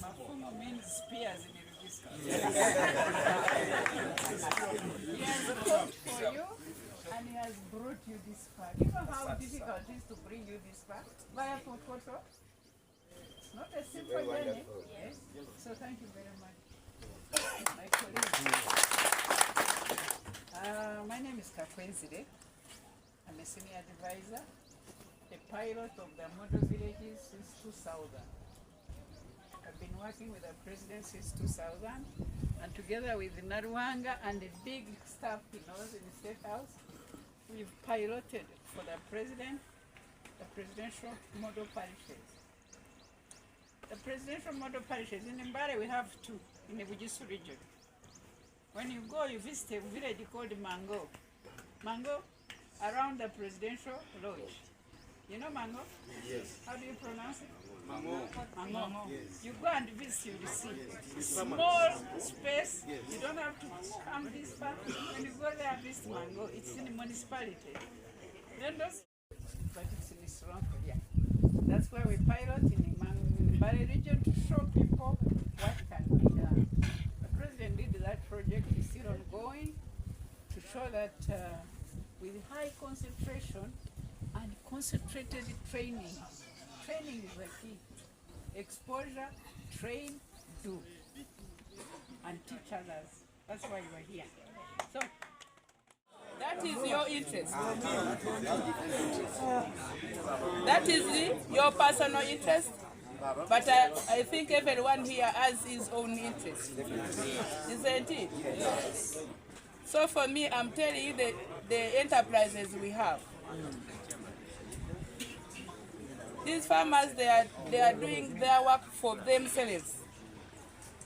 Mafumo means spears in Bugisu. He has fought for you and he has brought you this far. You know how difficult it is to bring you this far? Via photo. It's not a simple journey. Yes. So thank you very much. My colleagues. My name is Kakwenzire. I'm a senior advisor, a pilot of the model villages since 2000. I've been working with the president since 2000, and together with Naruanga and the big staff he knows in the State House, we've piloted for the president the presidential model parishes. The presidential model parishes in Mbale we have two in the Bugisu region. When you go, you visit a village called Mango. Mango, around the presidential lodge. You know Mango? Yes. How do you pronounce it? Mango. Mango. Yes. You go and visit, you see. Small space, yes. You don't have to come this far. When you go there, visit Mango, it's in the municipality. Then those, but it's in Islam, yeah. That's where we pilot in the Mbale region to show people what can be done. The president did that project, it's still ongoing, to show that with high concentration and concentrated training. Training is the key. Exposure, train, do. And teach others. That's why you are here. So, that is your interest. That is your personal interest. But I think everyone here has his own interest. Isn't it? Yes. So for me, I'm telling you the enterprises we have. These farmers, they are doing their work for themselves.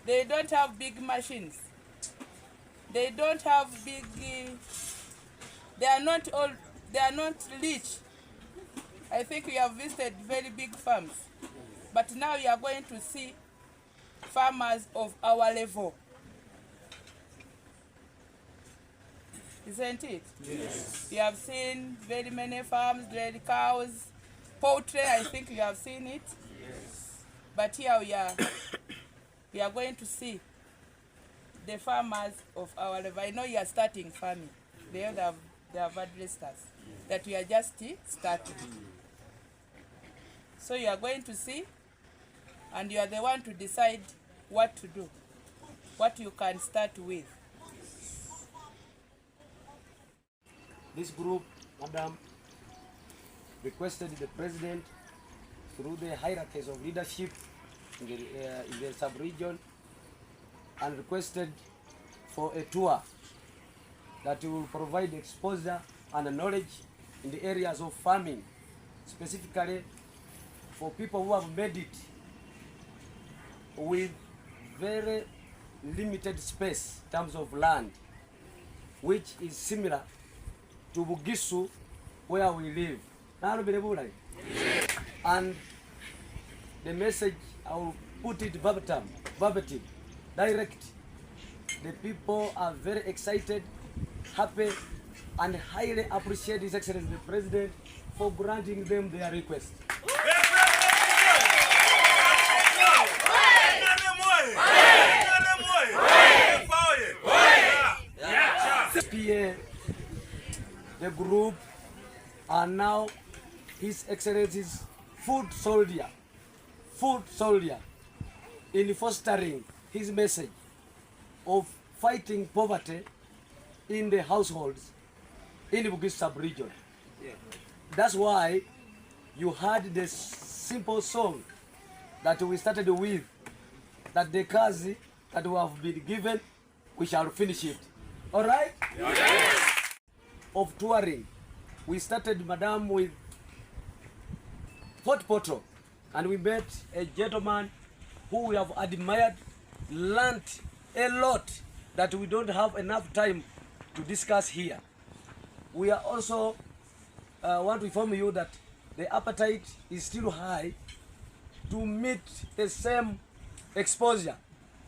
They don't have big machines. They don't have big. They are not rich. I think we have visited very big farms, but now you are going to see farmers of our level. Isn't it? Yes. You have seen very many farms, dairy cows, poultry, I think you have seen it. Yes. But here we are going to see the farmers of our level. I know you are starting farming. They have addressed us that we are just starting. So you are going to see, and you are the one to decide what to do, what you can start with. This group, Madam, requested the president through the hierarchies of leadership in the sub-region and requested for a tour that will provide exposure and knowledge in the areas of farming, specifically for people who have made it with very limited space in terms of land, which is similar to Bugisu, where we live. And the message, I will put it verbatim, direct. The people are very excited, happy, and highly appreciate His Excellency the President for granting them their request. PA, the group are now His Excellency's food soldier in fostering his message of fighting poverty in the households in the Bugisu sub-region. Yeah. That's why you heard the simple song that we started with, that the kazi that we have been given, we shall finish it. All right? Yes. Of touring, we started, Madam, with Port Poto, and we met a gentleman who we have admired, learnt a lot that we don't have enough time to discuss here. We are also want to inform you that the appetite is still high to meet the same exposure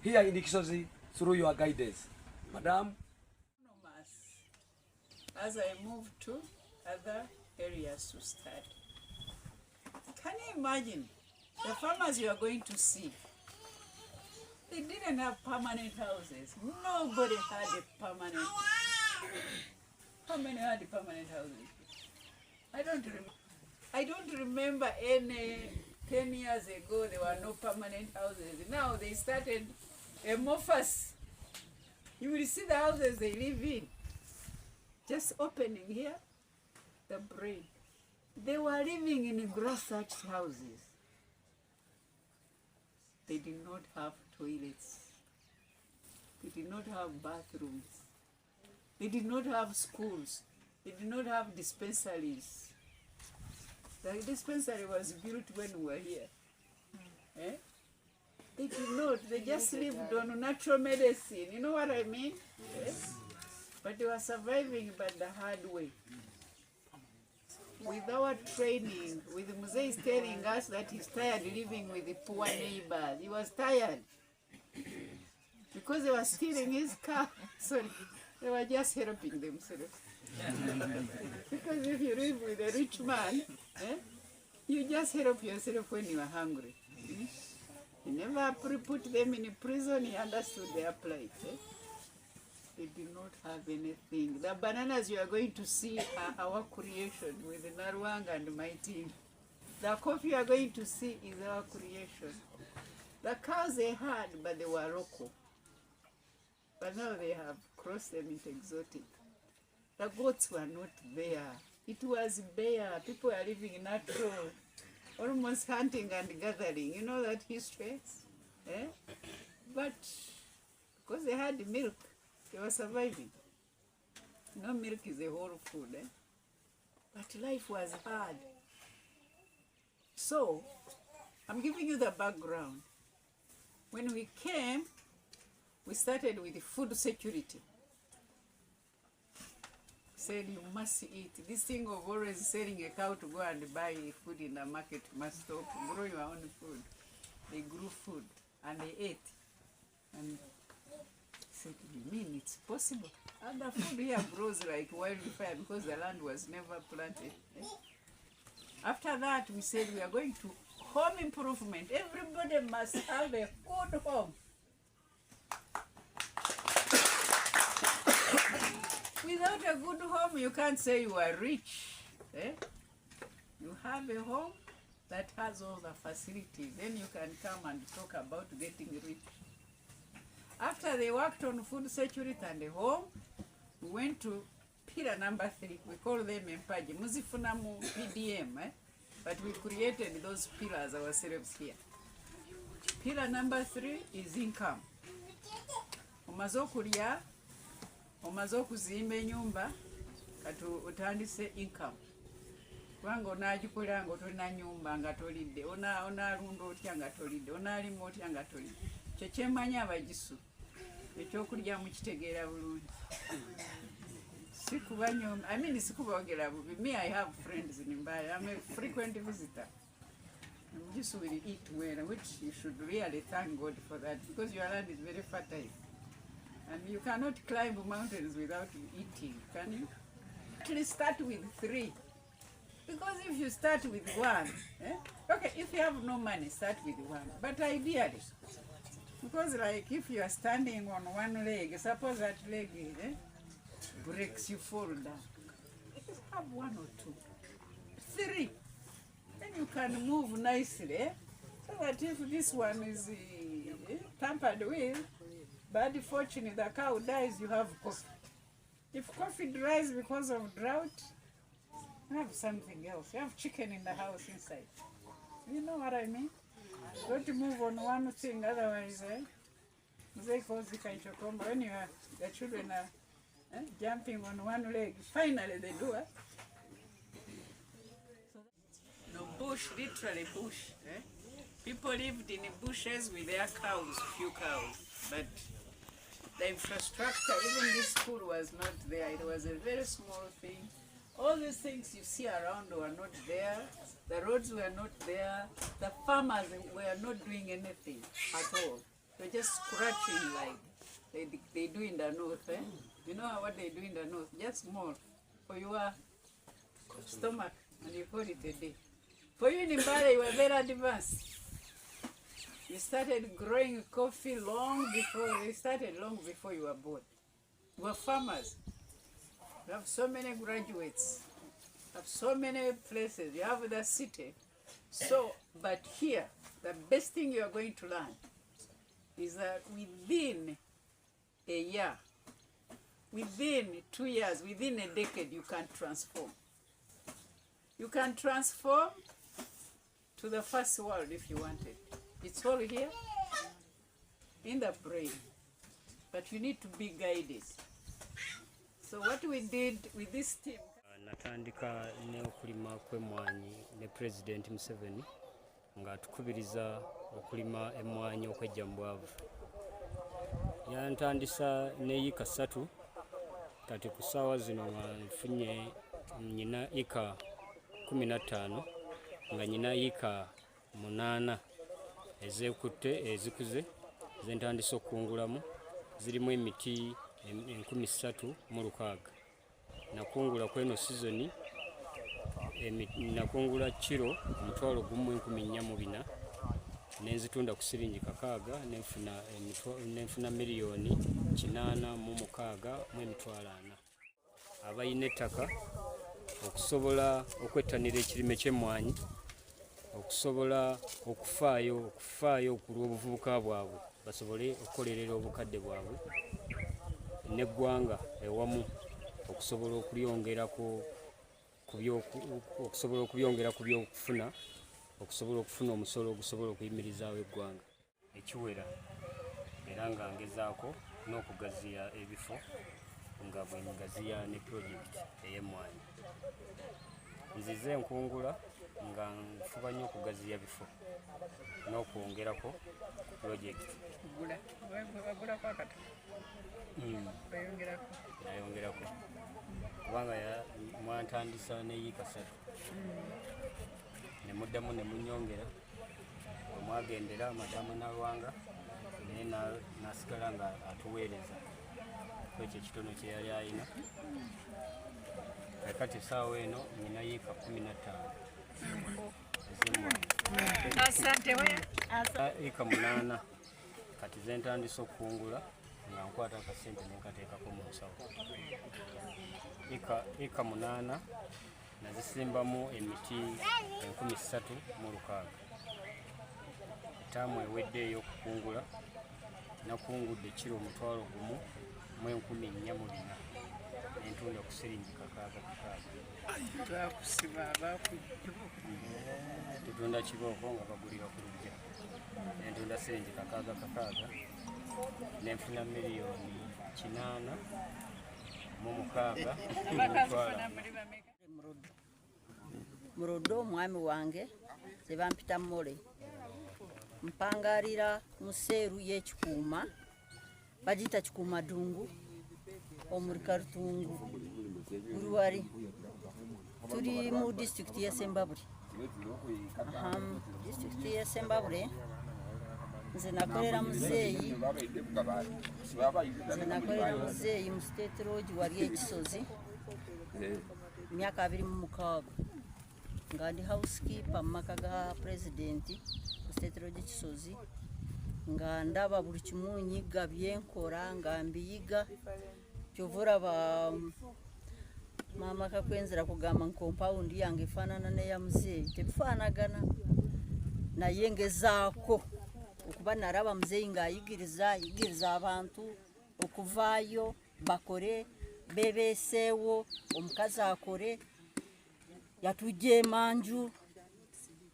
here in Ikisozi through your guidance. Madam. As I move to other areas to start. Can you imagine the farmers you are going to see? They didn't have permanent houses. Nobody had a permanent. How many had permanent houses? I don't remember any 10 years ago there were no permanent houses. Now they started amorphous. You will see the houses they live in. Just opening here, the brain. They were living in grass-thatched houses. They did not have toilets. They did not have bathrooms. They did not have schools. They did not have dispensaries. The dispensary was built when we were here. Eh? They did not. They just lived on natural medicine. You know what I mean? Yes. But they were surviving by the hard way. With our training, with Mzee is telling us that he's tired living with the poor neighbors. He was tired. Because they were stealing his car. So they were just helping themselves. Because if you live with a rich man, you just help yourself when you are hungry. He never put them in prison, he understood their plight. They did not have anything. The bananas you are going to see are our creation with Narwang and my team. The coffee you are going to see is our creation. The cows they had, but they were local. But now they have crossed them into exotic. The goats were not there. It was bare. People were living natural, almost hunting and gathering. You know that history? But because they had milk, they were surviving. No, milk is a whole food. But life was hard. So, I'm giving you the background. When we came, we started with food security. Said you must eat. This thing of always selling a cow to go and buy food in the market must stop. Grow your own food. They grew food and they ate. And said, you mean it's possible? And the food here grows like wildfire because the land was never planted. After that, we said we are going to home improvement. Everybody must have a good home. Without a good home, you can't say you are rich. You have a home that has all the facilities. Then you can come and talk about getting rich. After they worked on food security and the home, we went to pillar number 3. We call them Empaji. Muzifunamu PDM. But we created those pillars ourselves here. Pillar number 3 is income. Umazokulia. Omaze okuzimba ennyumba kati otandise income. Kubanga onagikola nga otolina nnyumba nga tolidde, onaalunda otya nga tolidde, onaalima otya nga tolidde. Kyo kyemmanyi Abagisu, ekyokulya mukitegeera bulungi. Sikubanyoma, sikuboogera bubi. Me, I have friends in Mbale. I'm a frequent visitor. Abagisu will eat well, which you should really thank God for that, because your land is very fertile. And you cannot climb mountains without eating, can you? Actually start with 3. Because if you start with 1, okay, if you have no money, start with 1. But ideally, because like if you are standing on one leg, suppose that leg breaks, you fall down. Just have 1 or 2. 3. Then you can move nicely, so that if this one is tampered with, bad fortune, the cow dies, you have coffee. If coffee dries because of drought, you have something else. You have chicken in the house inside. You know what I mean? Don't move on one thing, otherwise, when you are, the children are jumping on one leg, finally they do it. No, bush, literally bush. People lived in bushes with their cows, few cows, but the infrastructure, even this school was not there. It was a very small thing. All these things you see around were not there. The roads were not there. The farmers were not doing anything at all. They were just scratching like they do in the north. You know what they do in the north? Just more for your stomach, and you call it a day. For you in Mbale, you were very advanced. We started growing coffee long before you were born. We're farmers. We have so many graduates. We have so many places. You have the city. So, but here, the best thing you are going to learn is that within a year, within 2 years, within a decade, you can transform. You can transform to the first world if you want it. It's all here in the brain, but you need to be guided. So what we did with this team. Natandika ne okulima kw'emmwanyi ne President Museveni nga tukubiriza okulima emmwanyi okwejja mu bwavu. Yantandisa n'eyika 3 kati ku ssaawa zino nfunye nyina eka 15 nga nyina yika 8 ezekutte ezikuze zentandisa okungulamu zirimu emiti 3,600. Nakungula kweno sizoni nakungula kiro 1,400 nenzitunda ku siringi 6 nenfuna miliyoni 8,640,000. Abayina ettaka okusobola okwettanira ekirime ky'emmwanyi, okusobola okufaayo ku lw'obuvubuka bwabwe basobole okukolerera obukadde bwabwe n'eggwanga ewamu okusobola okulyongera ku byokufuna, okusobola okufuna omusolo ogusobola okuyimirizaawo eggwanga ekiwera, era nga ngezaako n'okugaziya ebifo nga bwe ngaziya ne pulojekiti ey'emmwanyi. Nzize enkungula nga nfuba nnyo okugaziya bifo n'okwongerako ku pulojekiti. Nayongerako kubanga mwantandisa n'eyika 3 nemuddamu ne munyongera bwe mwagendera madamu Nalwanga naye nasigala nga atuweereza kwekyo ekitono kye yali ayina. Kati essaawa eno nyina yika 15 ez'emmwanyi. Yika 8 kati zentandisa okukungula nga nkwata akasente nenkateekako mu nsawo. Yika 8 nazisimbamu emiti 3,600. Etaamu ewedde ey'okukungula nakungudde kiro 1,400 nentunda ku siringi 6,640. Tutunda kibooko nga bagulira ku lujja nentunda siringi 6,640 nenfuna miliyoni 8,640,000. Murodo omwami wange zebampita Mole mpangalira museeru y'ekikuuma bagiyita kikuuma dungu omulika Rutungu buli wali tuli mu disitulikiti y'e Sembabule. Disitulikiti y'e Sembabule nze nakolera muzeeyi mu State Lodge wali ekisozi myaka 26 nga ndi housekeeper mu maka ga President mu State Lodge Kisozi nga ndaba buli kimu nyiga byenkora nga mbiyiga kyovura ba Mama Kakwenzire kugamba compound yange efaanana n'eya muzeeyi tebifaanagana naye ngezaako okuba naraba muzeeyi ng'ayigiriza abantu okuvaayo bakore bebeeseewo omukazi akore yatujja emanju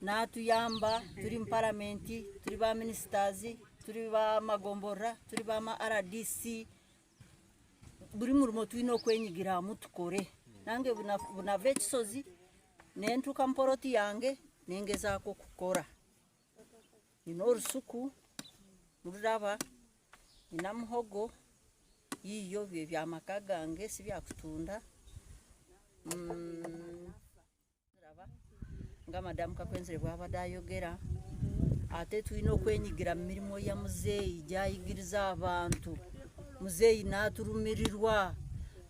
n'atuyamba tuli mu paramenti tuli ba ministers tuli ba magomborra tuli ba ma RDC buli mulimo tulina okwenyigiramu tukore nange bunava ekisozi nentuuka mu poloti yange nengezaako okukora nina olusuku mululaba nina muhogo yiyo bye byamaka gange si byakutunda nga Madamu Kakwenzire bw'abadde ayogera ate tulina okwenyigira mu mirimu ya muzeeyi gy'ayigiriza abantu. Muzeeyi n'atulumirirwa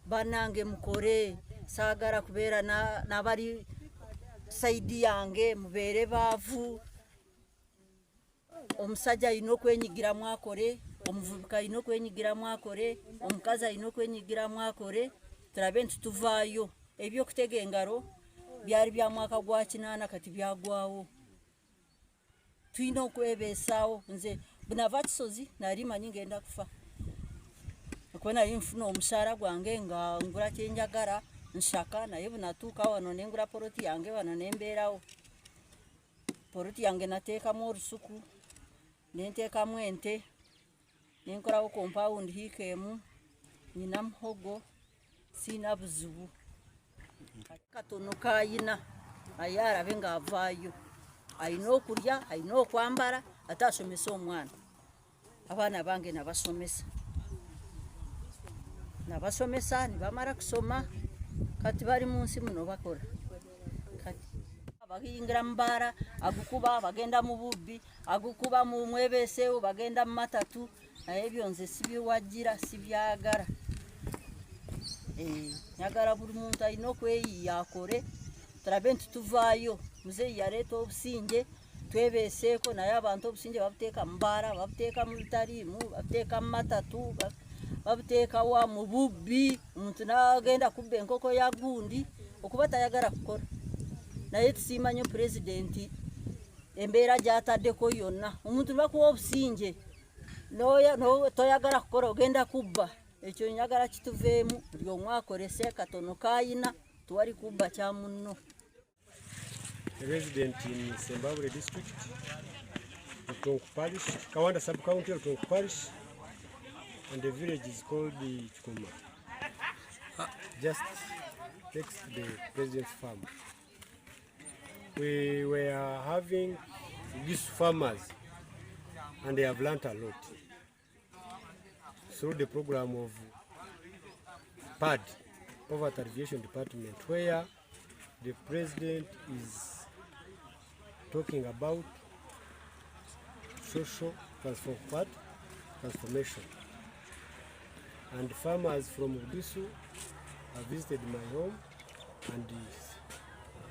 banange mukore saagala kubeera n'abali saidi yange mubeere baavu omusajja alina okwenyigiramu akore, omuvubuka alina okwenyigiramu akore, omukazi alina okwenyigiramu akore, turabe nti tuvaayo. Ebyokutega engaro byali bya mwaka gwa 8 kati byagwawo. Tulina okwebeesaawo. Nze bunava Kisozi nali manyi ngenda kufa. Okuba nali nfuna omushahara gwange nga ngula kyenjagala nshaka, naye bunatuuka wano nengula poloti yange wano nembeerawo. Poloti yange nateekamu olusuku, nenteekamu ente, nenkolawo compound hiikeemu, nina muhogo, siina buzibu. Katono kayina aye arabe ng'avaayo. Alina okulya, alina okwambala, ate asomesa omwana. Abaana bange nabasomesa. Nabasomesa nibamala kusoma, kati bali mu nsi muno bakola. Kati bagiyingira mu baara, agukuba bagenda mu bubbi, agukuba mu mwebeesewo bagenda mu matatu, naye ebyo nze sibiwagira, sibyagala. Nyagala buli muntu alina okweyiiya akore, turabe nti tuvaayo. Muzeeyi yaleeta obusinge, twebeeseeko, naye abantu obusinge babuteeka mu baara, babuteeka mu bitaliimu, babuteeka mu matatu, babuteeka wa mu bubbi, omuntu n'agenda kubba enkoko ya gundi okuba tayagala kukora. Naye tusiima nnyo pulezidenti embeera gy'ataddeko yonna. Omuntu bakuwa obusinge toyagala kukora ogenda kubba. Ekyo njagala kituveemu, buli omu akorese katono kayina, tuwali kubba kya munno. Resident in Sembabule district, Otonku parish, Kawanda sub-county, Otonku parish, and the village is called the Chukuma, just next to the president's farm. We were having these farmers, and they have learnt a lot through the program of PAD, Poverty Alleviation Department, where the president is talking about social transformation. And farmers from Bugisu have visited my home, and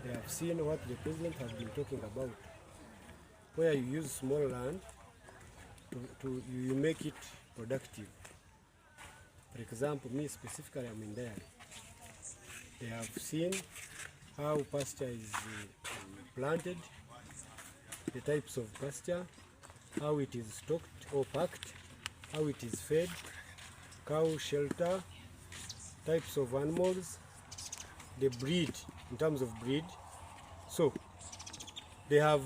they have seen what the president has been talking about, where you use small land you make it productive. For example, me specifically, I'm in dairy. They have seen how pasture is planted, the types of pasture, how it is stocked or packed, how it is fed, cow shelter, types of animals, the breed, in terms of breed. So they have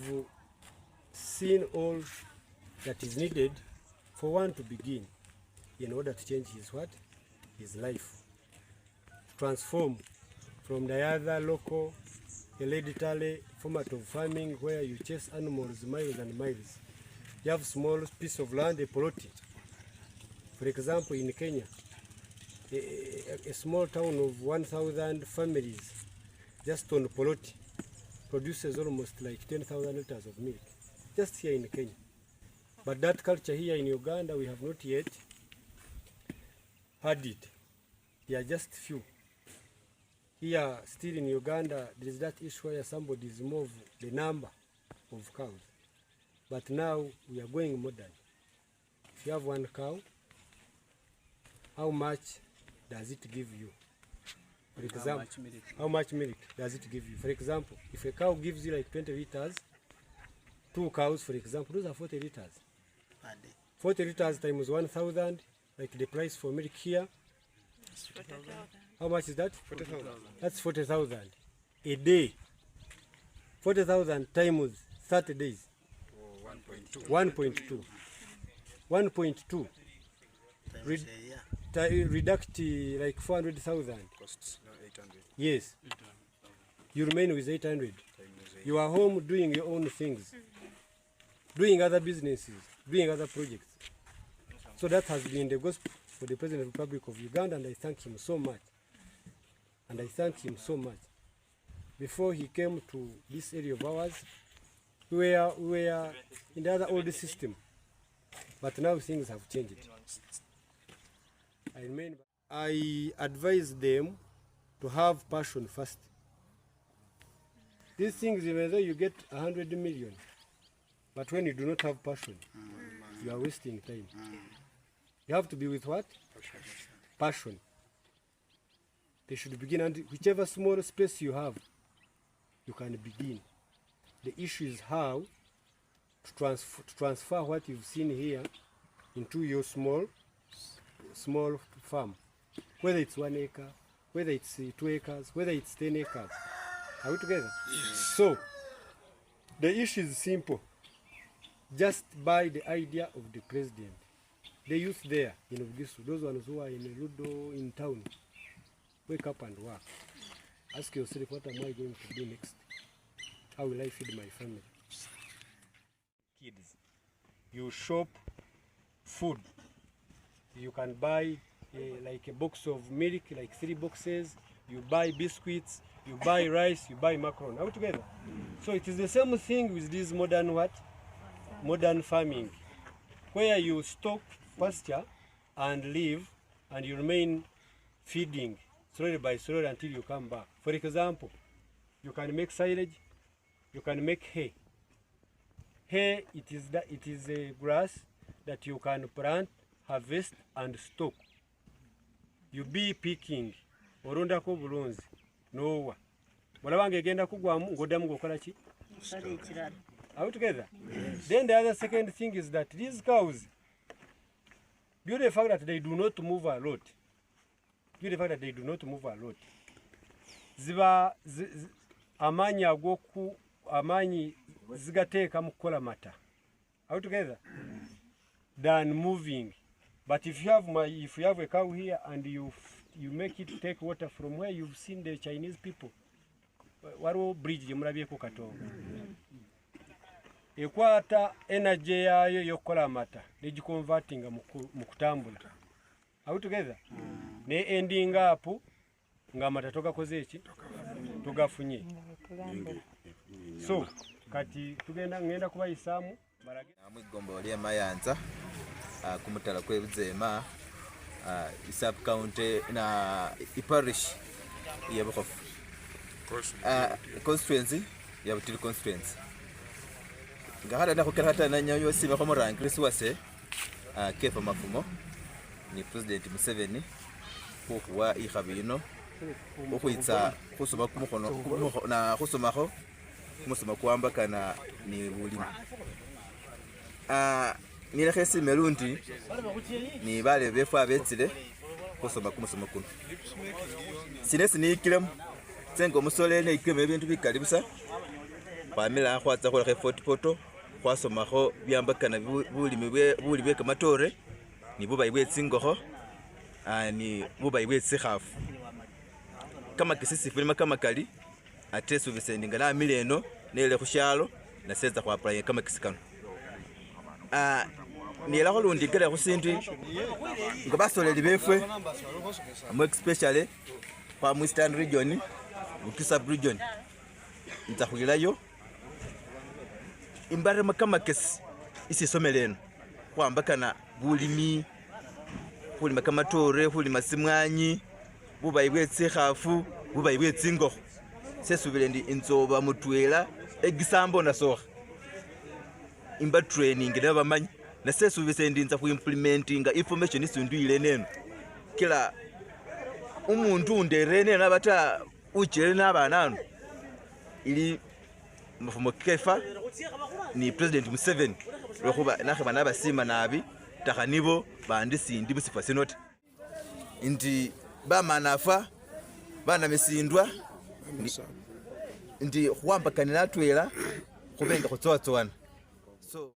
seen all that is needed for one to begin in order to change his life, transform from the other local hereditary format of farming where you chase animals miles and miles. You have small piece of land, a plot. For example, in Kenya, a small town of 1,000 families, just on plot, produces almost like 10,000 liters of milk, just here in Kenya. But that culture here in Uganda, we have not yet had it. There are just few. Here, still in Uganda, there is that issue where somebody is more of the number of cows. But now we are going modern. If you have one cow, how much does it give you? For example, how much milk does it give you? For example, if a cow gives you like 20 liters, 2 cows, for example, those are 40 liters. 40 liters times 1,000, like the price for milk here. How much is that? 40,000. That's 40,000 a day. 40,000 times 30 days. 1.2. 1.2. Reduct like 400,000. Yes. You remain with 800. You are home doing your own things, doing other businesses, doing other projects. So that has been the gospel for the President of the Republic of Uganda, and I thank him so much. And I thank him so much. Before he came to this area of ours, we were in the other old system, but now things have changed. I advise them to have passion first. These things, even though you get 100 million, But when you do not have passion, you are wasting time. You have to be with what? Passion. They should begin, and whichever small space you have, you can begin. The issue is how to transfer what you've seen here into your small farm. Whether it's 1 acre, whether it's 2 acres, whether it's 10 acres. Are we together? So, the issue is simple. Just buy the idea of the president. The youth there in Bugisu, those ones who are in Ludo in town, wake up and work. Ask yourself, what am I going to do next? How will I feed my family? Kids, you shop food. You can buy like a box of milk, like 3 boxes. You buy biscuits, you buy rice, you buy macaroni. Are we together? So it is the same thing with this modern what? Modern farming, where you stock pasture and live, and you remain feeding slowly by slowly until you come back. For example, you can make silage, you can make hay. Hay, it is a grass that you can plant, harvest, and stock. You be picking, orondako bulunzi, nowa. Mulabanga egenda kugwamu ngodamu gokola ki? Are we together? Then the other second thing is that these cows, due to the fact that they do not move a lot, ziba amanyi zigateeka mu kukola mata. Are we together? Than moving. But if you have a cow here and you make it take water from where you've seen the Chinese people, waliwo bridge mulabyeko katonga. Ekwata energy yayo yokola amata negiconvertinga mu kutambula. Are we together? Ne ending up nga amata togakoze eki tugafunye. So kati ngenda kubayisaamu Mwigombo lya Mayanza ku mutala kw'Ebuzeema sub county na parish ya Bukofu constituency ya Butili constituency ngahada ndakukira hata na nyanyo siba kwa murangirisi wase kefa mafumo ni president Museveni kuwa ikhabino okuitsa kusoma kumukono na kusomaho musoma kuambakana ni bulimi ni khesi melundi ni bale befu abetsile kusoma kumusoma kuno sinesi ni kilem tsengo musole ne ikeme bintu bikalibisa kwamila khwatsa khola khe 40 poto khwasomakho byambakana bulimi bwe kamatore ni bubayi bwe tsingoho ni bubayi bwe tsikhafu kama kisisi filima kama kali atesu bisendinga na mileno nele khushalo na seza kwa apply kama kisikano ni la kholundi kale khusindi ngo basoleli befwe mo especially kwa Western region Bugisu region ntakhulilayo imbare kama kesi isi someleno kwambakana bulimi khulima kamatore khulima simwanyi bubayi bwe tsikhafu bubayi bwe tsingoho sesubile ndi inzoba mutwela egisambo na soha imba training na bamanyi na sesubise ndinza ku implementinga information isinduyile neno kila umuntu nderene nabata ujele nabananu ili mafumo kefa ni president Museveni lokhuba nakhe bana basima nabi takhanibo bandisi ndi musifasi not ndi bamanafa bana misindwa ndi khwambakana natwela khubenga khutsowatswana so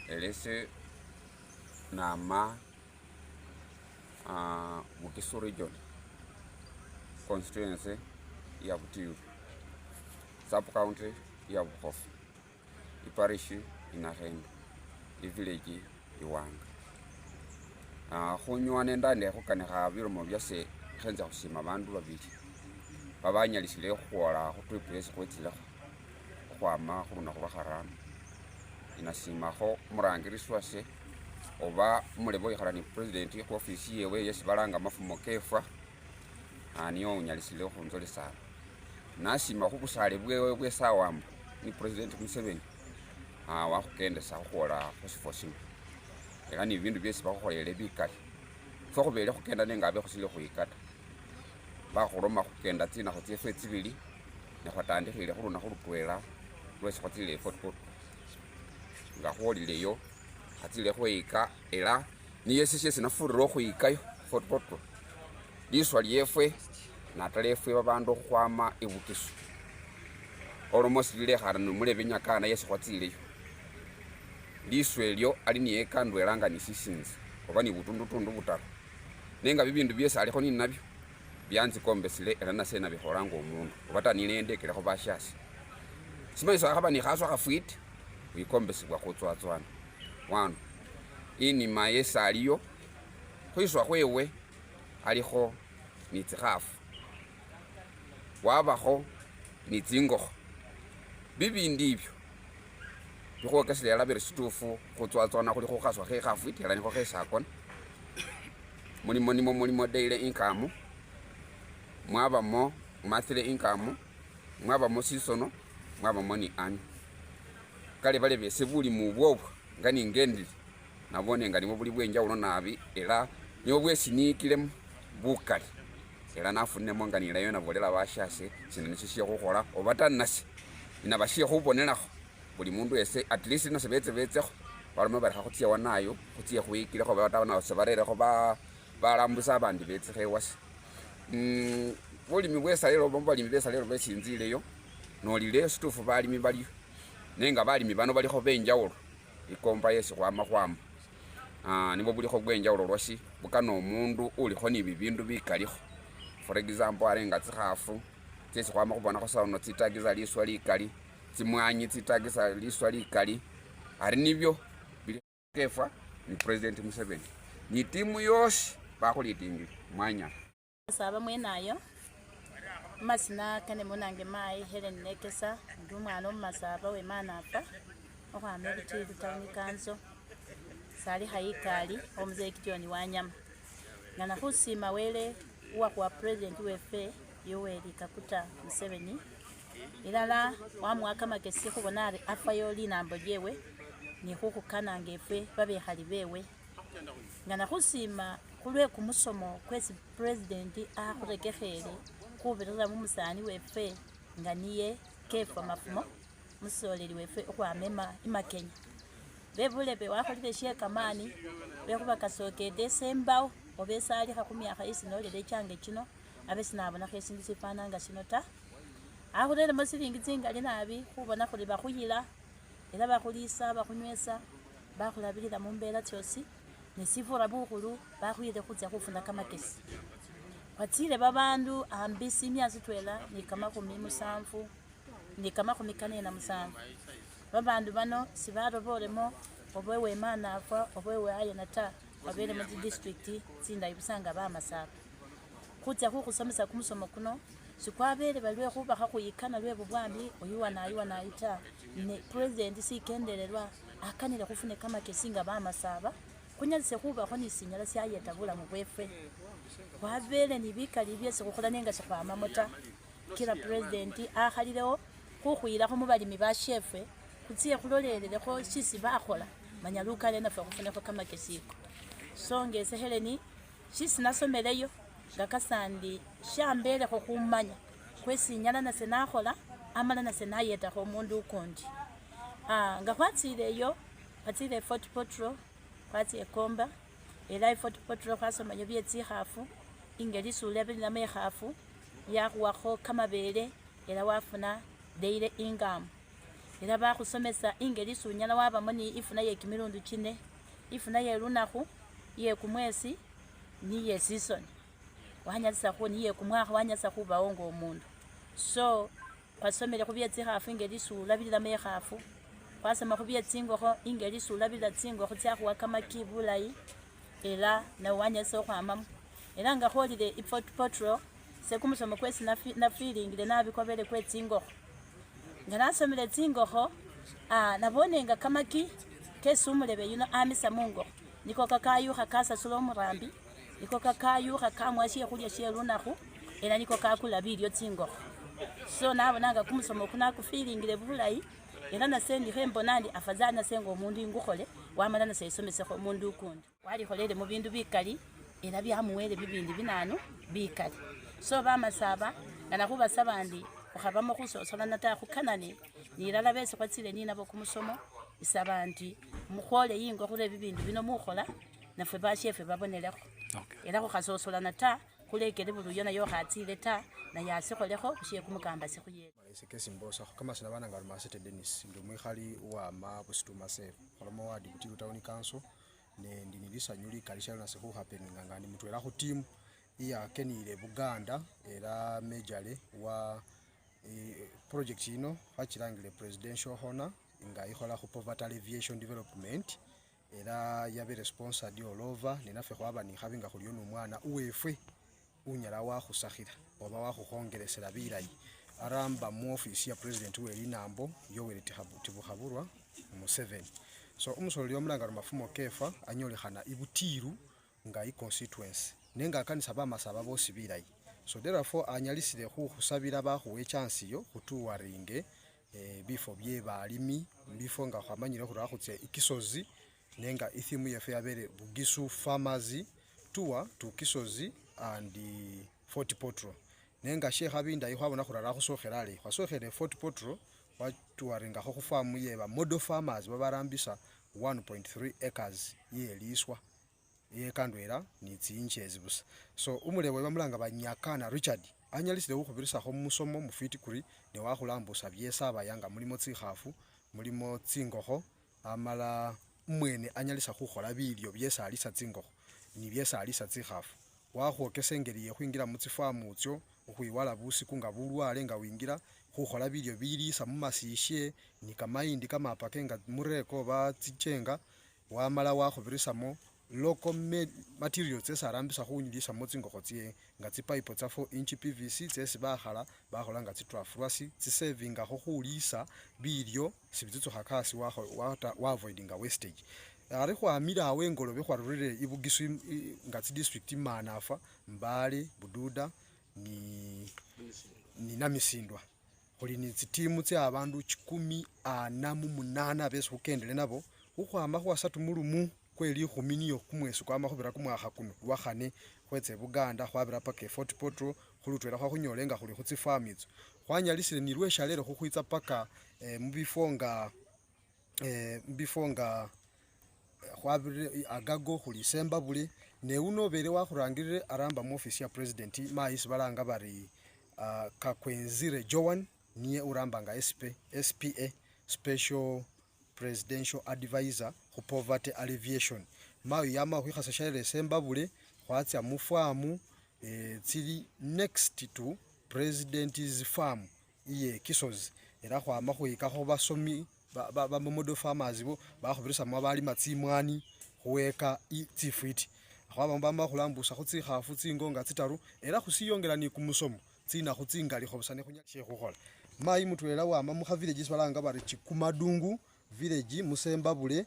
elese nama Bugisu region constituency ya Butili sub county ya Bukofu parish inahenga village iwanga khunywana ndande khukanikha bilomo byase khenza khusima bandu babili babanyalisile khwola khutwipress khwetsilekho khwama khuruna khubakharano inasimakho murangirisi wase oba mulebo ikhala ni president ku ofisi yewe yesi balanga mafumo kefa niyo unyalisile khunzolesana nasima khubusale bwewe bwesawamba ni President Museveni wakhukendesa khukhola khusifo sino ela ni bindu byesi bakhukholele bikali fwe khubele khukenda nenga abe khusile khwikata bakhuloma khukenda tsinakho tsefwe tsibili nekhatandikhile khulunakhu lutwela lwesi khatsile Fort Portal nga khwolileyo khatsile khweyika ela niyesi syesi nafurire khwiyikayo Fort Portal liswa lyefwe natala efwe babandu khukhwama Bugisu almost lilekhana nomulebe nyakana yesi khwatsileyo liswa elyo ali niye ndwela nga ni sisinzi oba ni butundutundu butaru nenga bibindu byesi alikho ni nabyo byanzikombesile ela nase nabikholanga omundu oba tanile endekelekho bashasi simanyisa akhaba ni khaswa khafwiti wikombesibwa khutswatswana wanu inima yesi aliyo khwiswa khwewe alikho ni tsikhafu wabakho ni tsingokho bibindi ibyo bikhwokesile ela biri situfu khutswatswana khuli khukhaswa khekhafu ela nikho khesakona mulimo daily income mwabamo monthly income mwabamo seasonal mwabamo ni annual kale bale bese buli mubwobwo nga ningendile nabone nga nimo buli bwenjawulo nabi ela nibo bwesinikilemu bukali ela nafunemo nga nilayo nabolela bashase sino nisisye khukhola oba tanasi inabashiye khubonelakho buli mundu ese at least nase betsekho balome bari khakhutiyawa nayo khutiye khuyikilekho batana sebarerekho balambusa abandi betsekho ewasi bulimi bwesalelo balimi besalelo besinzileyo nolileyo situfu balimi baliyo nenga balimi bano balikho benjawulo ikomba yesi khwama nibo bulikho bwenjawulo lwasi bukana omundu ulikho ni bibindu bikalikho for example arenga tsikhafu tsesi khwama khubonakho sauno tsitagiza liswa likali tsimwanyi tsitagiza liswa likali ari nibyo bilikefa ni President Museveni ni timu yosi bakhulitingile mwanya saba mwenayo masina kane munange mai Helen Nekesa ndi umwana omumasaba wemana apa okhwama ebitiru town council sali hayikali omuzekitioni wanyama ngana khusima wele uwakhwa president wefe Yoweri Kaguta Museveni ilala wamwaka makesi khubona ari afayo linambo lyewe ni khukhukananga efwe babekhali bewe ngana khusima khulwe kumusomo kwesi president akhurekekhele khubirira mumusani wefe nga niye Kefa Mafumo musoleli wefe okhwama imakenya bebulebe wakholile shekamani bekhuba kasokede sembawo obesalikha khumyakha isi nolele change kino abe sinabonakho esindu sifananga sino ta akhurelemo silingi tsingali nabi khubona khuli bakhuyila ela bakhulisa bakhunywesa bakhulabilira mumbela tyosi nesifura bukhulu bakhuyile khutsa khufuna kamakesi watsile babandu ambisi myasi twela ni kamakhumi musanvu ni kamakhumi kane na musanvu babandu bano sibarobolemo oba wemana afa oba wayena ta babele mu district tsindayi busanga bamasaba khutsa khukhusomesa kumusomo kuno sikwabele balwe khubakha khuyikana lwe bubwami oyuwa nayita ne president sikendelelwa akanile khufune kamakesi nga bamasaba kunyalise khubakho ni sinyala syayeta bulamu bwefe wabele ni bikali byesi khukhola nenga sikhwamamo ta kila president akhalilewo khukhwilakho mubalimi bashefe kutsiye khulolelelekho sisi bakhola manya lukale nafe khufunekho kamakesiko songese Heleni sisi nasomeleyo nga kasandi shambelekho khumanya kwesi nyala nase nakhola amala nase nayetakho omundu ukundi nga khwatsileyo khwatsile Fort Portal khwatsiye Komba ela Fort Portal khwasomayo byetsikhafu ingeli sulebelilamo ekhafu yakhuwakho kamabele ela wafuna daily income ela bakhusomesa ingeli sunyala wabamo ni ifuna ye kimilundu kine ifuna ye lunakhu ye kumwesi ni ye season wanyalisa khu ni ye kumwakha wanyalisa khubawo nga omundu so khwasomele khubyetsihafu ingeli sulabililamo ekhafu khwasoma khubyetzingokho ingeli sulabilila tsingokho tsyakhuwa kamaki bulayi ela nawe wanyalisa okhwamamo ela nga kholile Fort Portal sekumusomo kwesi nafilingile nabikobele kwetsingokho nga nasomele tsingokho nabone nga kamaki kesi umulebe yuno amisa mungokho niko kakayukha kasasula omurambi niko kakayukha kamwa syekhulya sye lunakhu ela niko kakula bilyo tsingokho so nabonanga kumusomo kunakufilingile bulayi era nasendikho embona ndi afadhali nasenga omundu ingukhole wamala naseisomesekho omundu ukundi walikholele mu bindu bikali era byamuwele bibindi binanu bikali so bamasaba ngana khubasaba ndi ukhabamo khusosolana ta khukanane nilala bese khwatsile ninabo kumusomo isaba ndi mukhole yingo khule bibindu bino mukhola nafwe bashefe babonelekho era khukhasosolana ta khulekele buluyo nayo khatsile ta naye asikholekho khushiye kumukamba sikhuyele isekesi mbosa kama sina bana ngalo masete Dennis ndo mwikhali wa busituma se kholomo wa Bugisu town council ne ndinilisa nyuli kalisha na sekhu happening ngani mutwela khu team iya kenile Buganda era majorly wa project ino achirangile presidential honor nga ikhola khu poverty alleviation development era yabe sponsored all over ninafe khwaba ni khabinga khulyo numwana uwefwe unyala wa khusakhira oba wa khukhongelesera bilayi aramba mu office ya president weli nambo yoweri tibukhaburwa mu 7 so umusololi omulanga mafumo kefa anyolekhana ibutiru nga constituency nenga kanisa bamasaba bosi bilayi so therefore anyalisire khusabira bakhuwe chance yo khutuwaringe bifo bye balimi bifo nga khwamanyire khura khutse ikisozi nenga ithimu yefe yabere Bugisu farmers tour to Kisozi and Fort Potro nenga shekha binda ikhwabona khurara khusokhera ale khwasokhere Fort Potro watuwaringa kho khufamu yeba model farmers babarambisa 1.3 acres yeliswa yekandwera ni tsinchezi busa so umulewe bamulanga banyakana Richard anyalisire ukhubirisa kho musomo mufiti kuri ne wakhulambusa byesaba yanga mulimo tsikhafu mulimo tsingokho amala mwene anyalisa khukhola bilyo byesalisa tsingokho ni byesalisa tsikhafu wakhwokesengeliye khwingira mu tsifamu tsyo ukhwiwala busiku nga bulwale nga wingira khukhola bilyo bilisa mu masishe ni kamayindi kamapake nga mureko ba tsichenga wamala wakhubirisamo local materials tsesarambisa khunyilisa mu tsingokho tsye nga tsipipe tsa 4 inch PVC tsesi bakhola nga tsitrafruasi tsisavinga khulisa bilyo sibitsitsukha kasi wa avoidinga wastage ari khwamira awe ngolobe khwarurire ibugisu nga tsi district manafa mbale bududa ni namisindwa khuli ni tsitimu tse abandu 18 bese khukendele nabo ukhwama khwasatu mulumu kweli khuminiyo kumwesi kwama khubira kumwakha kuno wakhane khwetse Buganda khwabira paka Fort Potro khulutwela khunyolenga khuli khutsi farm itso khwanyalisire ni lweshalero khukhwitsa paka mbifonga khwabire agago khuli semba buli ne uno bere wakhurangirire aramba mu office ya president maisi balanga bari Kakwenzire Joan niye uramba nga SPA special presidential advisor khu poverty alleviation mayu yama khwikhasa shalere semba bule khwatsa mu farm tsili next to president's farm iye Kisozi era khwama khwika kho basomi ba model farmers bo bakhubirisa mu bali matsimwani khuweka tsifiti khwabamba khulambusa khutsikhafu tsingonga tsitaru era khusiyongera ni kumusomo tsina khutsingali khobusane khunyakhe khukhola mayi mutwela wama mu kha villages balanga bari Chikumadungu village musemba bule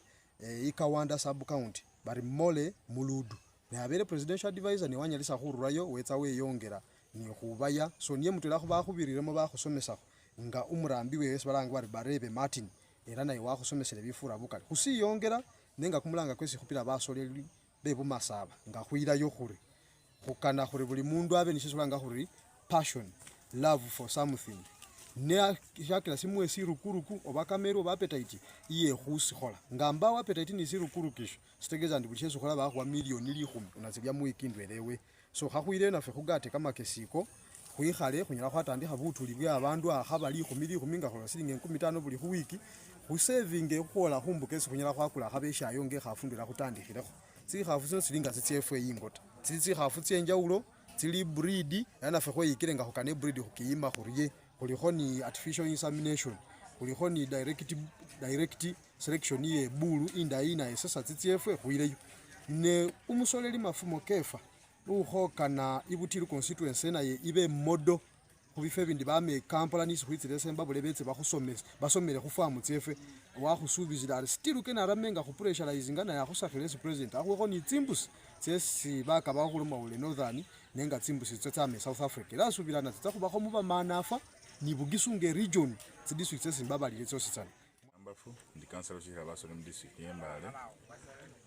ikawanda sub county bari mole muludu ne abere presidential advisor ne wanyalisa khururayo wetsa weyongera ni khubaya so niye mutwela khuba khubiriremo bakhusomesa nga umurambi wese balanga bari Barebe Martin era naye wakhusomesele bifura bukali khusiyongera nenga kumulanga kwesi khupira basoleli bebu masaba nga khwirayo khuri khukana khuri buli mundu abe nishisolanga khuri passion love for something ne shakira simwe sirukuruku obakamero ba appetite iye khusikhola ngamba wa appetite ni sirukurukisho sitegeza ndi bulisheso khola ba kwa milioni 10 unazibya mu ikindwe lewe so khakhwire nafe khugate kama kesiko khwikhale khunyala khwatandikha butuli bya abandu akhabali 10 minga khola silinge 15 buli khuwiki khusaving khukhola khumbukesi khunyala khwakula khabeshayo nge khafundira khutandikhilekho tsikhafu zino silinga tsitsefe yingota tsikhafu tsenjawulo tsili breed yanafe khoyikire nga khukane breed khukiyima khuriye kulikho ni artificial insemination kulikho ni direct selection ye bulu indaina esasa tsitsefe khuileyo ne umusoleli mafumo kefa ukhokana ibutiru constituency naye ibe modo kubife bindi bame Kampala nisi khwitsire semba bule betse bakhusomesa basomele khufamu tsefe wakhusubizira ari still kena ramenga khu pressurizing na yakhusakhile president akhwekho ni tsimbusi tsesi bakaba khuluma ule northern nenga tsimbusi tsatsame South Africa la subirana tsakhuba kho muba manafa ni Bugisu nge region tsi district ezimbabali letsosi sana ambafu ndi kansala chira basole mu district yembale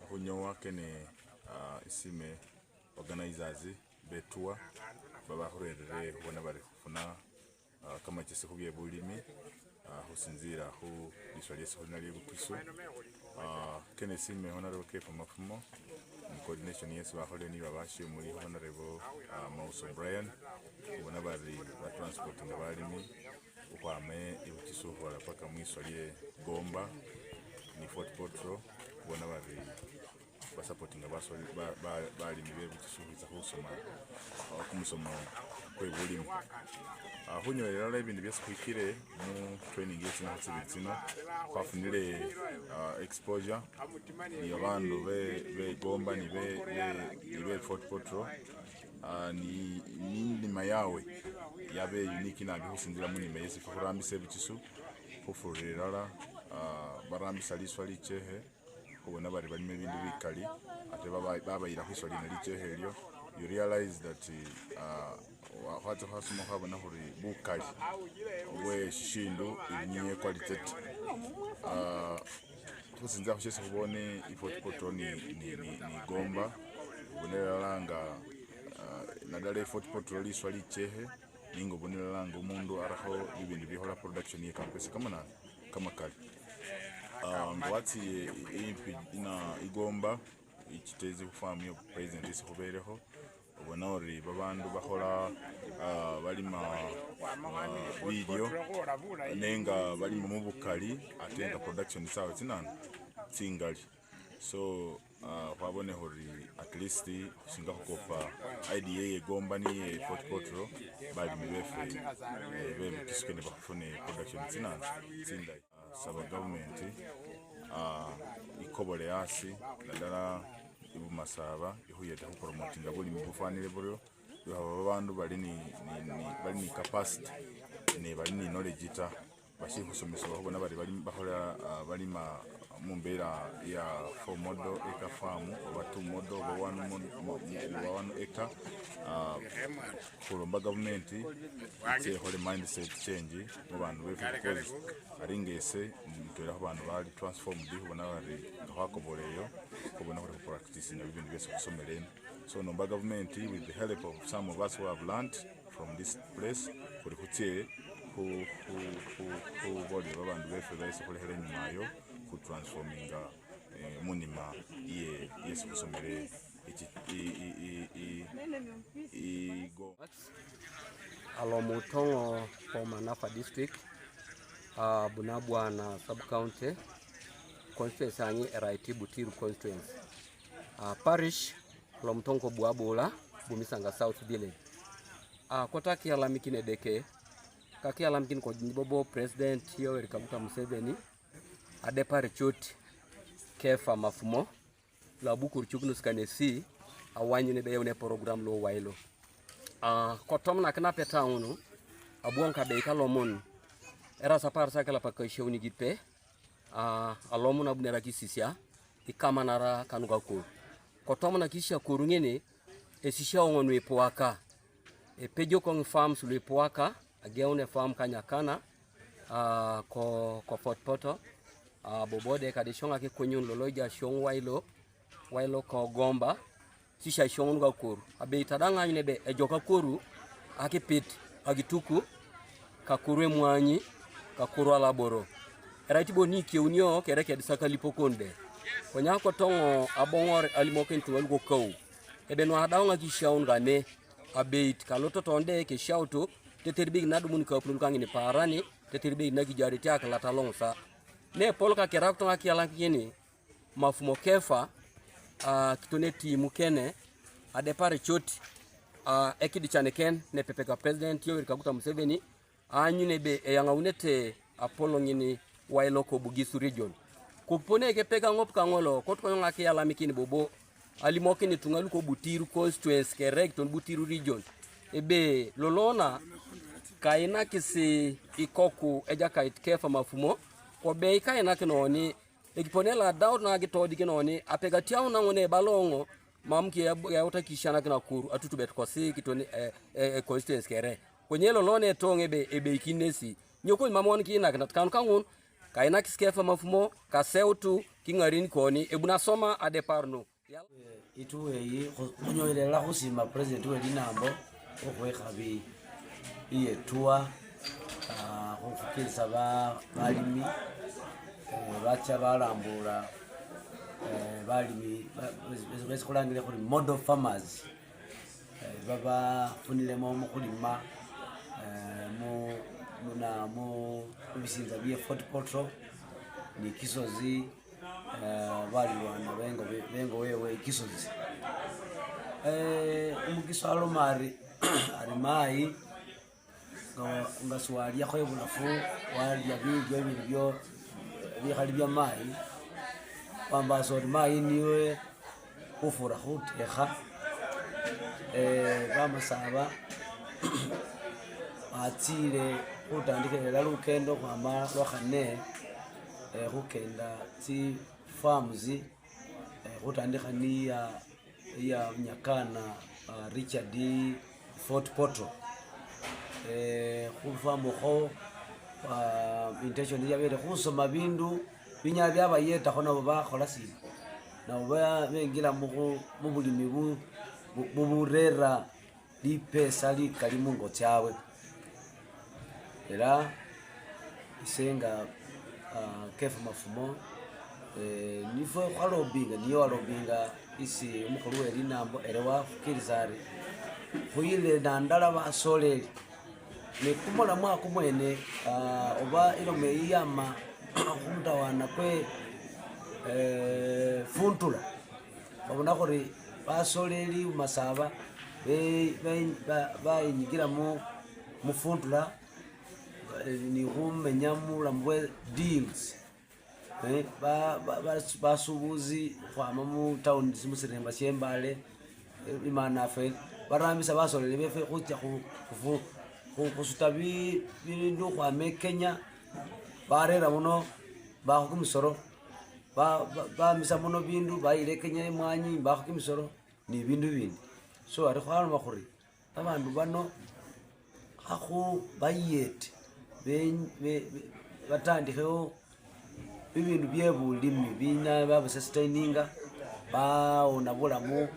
akunyowa kene isime organizers betua baba khurerere bona bari kufuna kama chese khubye bulimi husinzira hu liswaliyesi khulina lye Bugisu kene isime honorable kefa mafumo coordination yes bakhole ni babashi muri honorable Mauso Brian bona bari ba transport ngabalimi ukwame Bugisu wala paka mwiswaliye Gomba ni Fort Potro bona bari ba supporting abasoli bali nibe Bugisu biza kusoma kumusoma kwebulimi hunyorera ibintu byasikwikire mu training yesi natsibitsino kwafunire exposure ni abantu be Gomba ni be Fort Potro ni ndima yawe yabe unique na bihusinzira mu ndima yesi kurambise Bugisu kufurira barambisa liswali chehe kubona bari barime ibintu bikali ate babayira kwiswali na lichehe lyo you realize that what hasuma habona huri bukali we shindu inye quality tusinza kuchese kubone Fort Potro ni Gomba bunelanga nadale Fort Potro liswali chehe ningo bunelanga umundu araho ibintu bihola production ye kampesa kama kali ngwati ina Igomba ichitezi kufamu yo president isi kubereho ubona ori babandu bahola balima video nenga balima mu bukali atenga production sawa tingali so wabone hori at least singa kukopa idea ye Gomba ni Fort Potro bali mibefe be kiskene bafune production tinda saba government ikobole yasi nadala ibu masaba ihuyeta ku promoting abuli mubufanire buro abantu bali ni capacity ne bali ni knowledge ita bashi kusomesa babona bali bahola balima mumbera ya 4 model eka farm oba 2 model oba 1 eka kulomba government ite hole mindset change mu bantu because aringese ntera abantu bali transformed ubona bari ngahakoboleyo kubona ko practice na ibintu byose kusomerena so nomba government with the help of some of us who have learned from this place kuri kutie who body abantu befe bese kulehera nyumayo ku transforminga munima yes kusomere go Alomutongo for Manafa district Bunabwana sub county constituency anyi RIT Butiru constituency parish Alomutongo Buabula Bumisanga South village kota kialamikine deke kakialamikine ko bobo president Yoweri Kaguta Museveni adepare choti kefa mafumo la bukuru chugnus kanesi awanyu ne be program lo wailo kotom na kana peta unu abuonka be kalomon era sapar sakala pakashe uni gipe alomun abunera kisisia ikamanara kanuga ko kotom na kisha kurungene esisha ongonwe poaka pejo kong farms le poaka ageone farm kanyakana ko Fort Potro bobode kadishonga ke konyun loloja shong wailo ko Gomba sisha shong nga koru abe tadanga nyine be ejoka koru akipit agituku kakuru mwanyi kakuru alaboro erati boni ke unyo kereke disaka lipokonde konya ko tongo abongor alimoken tuwal go kaw ebe no adanga ki shaun gane abeit kaloto tonde ke shauto teterbig nadumun ka plul kangini parani teterbig nagi jari tiak la talongsa ne polka kerakto akiala kini mafumo kefa kitoneti mukene adepare choti ekidi chaneken ne pepeka president Yoweri Kaguta Museveni anyune be yanga unete apolo ngini wailoko Bugisu region kupone ke peka ngop kangolo kotko ngaki ala mikini bobo alimokini tungaluko Butiru constituency ke recton Butiru region ebe lolona kaina kisi ikoku ejaka itkefa mafumo ko be kaina kinoni ekiponela daud na gitodi kinoni apega tiao na ngone balongo mamki ya utakishana kina kuru atutu bet kosi kitoni constituency kere kwenye lolone tonge ebe ikinesi nyoko mamon kina kana kan kangun kaina kiskefa mafumo ka seutu kingarin koni ebuna soma ade parno itu eyi kunyoile la kusima president we linambo okwe khabi iye tua kufukisa balimi bacha balambula balimi besikulangile kuli model farmers baba funilemo mukulima mu bisinza bye Fort Portal ni kisozi balwana bengo wewe kisozi umugiso alomari ari mai ngaswali yakhoye bulafu walya bibyo bikhali bya mai kwamba so mai niwe ufura khutekha bamasaba atile khutandikela lukendo khwama lwakhane khukenda tsi farms khutandikha ni ya Nyakana Richard Fort Portal khufamu kho intention yabere khusoma bindu binya byabayeta khona bakhola sina nabo bengira mu bulimi buburera lipesa likali mungo chawe era isenga kefu mafumo nifo kwalobinga niyo walobinga isi umukuru weli nambo erewa kirizari kuyile nandala basoleli nekumola mwako mwene oba ilome iyama kumutawana kwe funtula babona kuri basoleli umasaba bayinyigira mu funtula ni kumenya mulambwe deals basubuzi kwama mu town simusiremba shembale imana fe barambisa basolele befe kujja kusutabi bindu kwa Kenya barera muno bakumisoro ba misa muno bindu bayire Kenya mwanyi bakumisoro ni bindu bindi so ari khwalo makhuri abantu bano akhu bayete batandikhewo bibindu byebulimi bina babasustaininga baona bulamu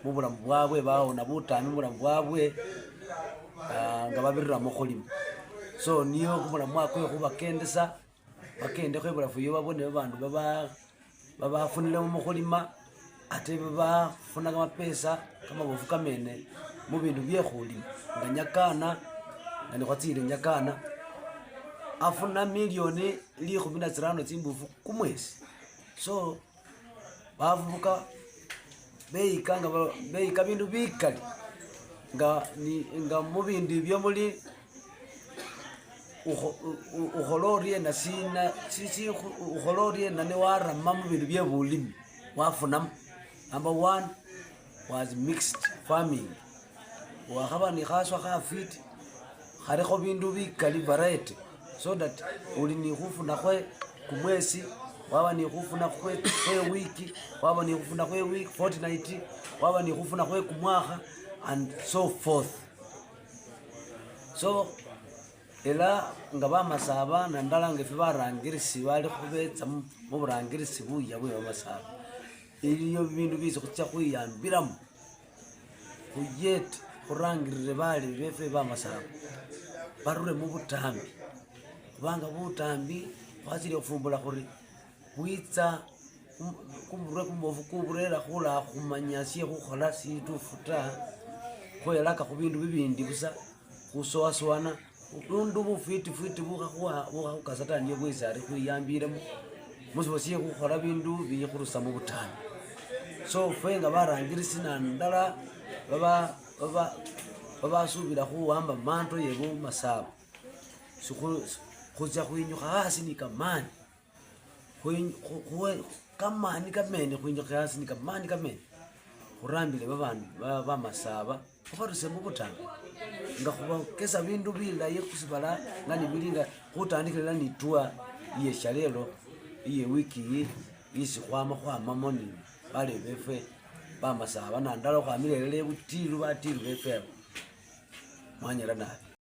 mu bulamu bwabwe baona butami bulamu bwabwe nga babirira mu khulima so niyo kumulamu mwakwe khubakendesa bakende khwebulafu yo babone babandu babafunile mu khulima ate babafuna kamapesa kamabofu kamene mu bindu byekhulima nga Nyakana nga nikwatsile Nyakana afuna milioni 15 tsimbufu kumwezi so bavubuka beika bindu bikali nga mu bindu byo muri ukholorie na sina sisi ukholorie na ne warama mu bindu byebulimi wafuna number 1 was mixed farming wakhaba ni khaswa khafiti kharekho bindu bikali variety so that uli ni khufuna khwe kumwezi waba ni khufuna khwe wiki waba ni khufuna khwe week fortnight waba ni khufuna khwe kumwakha and so forth so ela nga bamasaba nandala ngefe barangirisi bali khubetsa mu burangirisi buya bwe bamasaba iliyo bindu bizo kutya khuyambiramu kuyete khurangirire bali befe bamasaba barure mu butambi kubanga butambi khwasile kufumbula khuri bwitsa kumurwe kumbofu kuburera khula khumanyasye khukhola situfuta khoyelaka khubindu bibindi busa khusowasowana undu bufiti bukha khukasatani yobwisari khwiyambiremo musibosiye khukhola bindu bikhurusa mu butambi so fenga barangirisi nandala babasubila khuwamba manto yebo masaba khutsa khwinyukha hasi ni kamani kamani kamene khwinyukha hasi ni kamani kamene khurambile babandu bamasaba khubaruse mu butambi nga khubakesa bindu bilayi khusibala ngani bilinga khutandikila ni tour iye shalelo iye wiki isi khwamamo ni bale befe bamasaba nandala khwamilelele butilu batilu befe mwanyela nabi